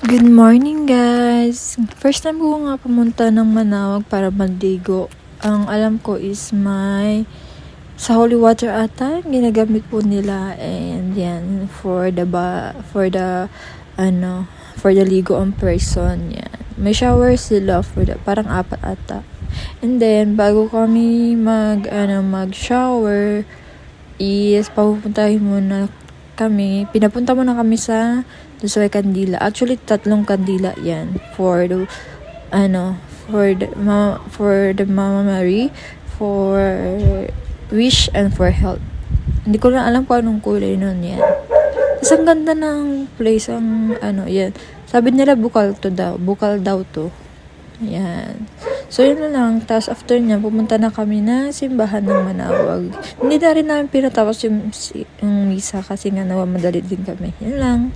Good morning, guys! First time ko nga pumunta ng Manawag para maligo. Ang alam ko is sa holy water ata, ginagamit po nila, and yan, for the ligo on person, yan. May shower sila parang apat ata. And then, bago kami mag-shower, is pinapunta muna kami sa kandila. Actually, 3 kandila yan for the Mama Mary, for wish, and for health. Hindi ko lang alam kung anong kulay nun yan. Tapos ang ganda ng place, yan. Sabi nila bukal daw to. Yan. So, yun na lang. Tapos, after niya, pumunta na kami na simbahan ng Manawag. Hindi na rin namin pinatapos yung misa kasi nga madali din kami. Yan lang.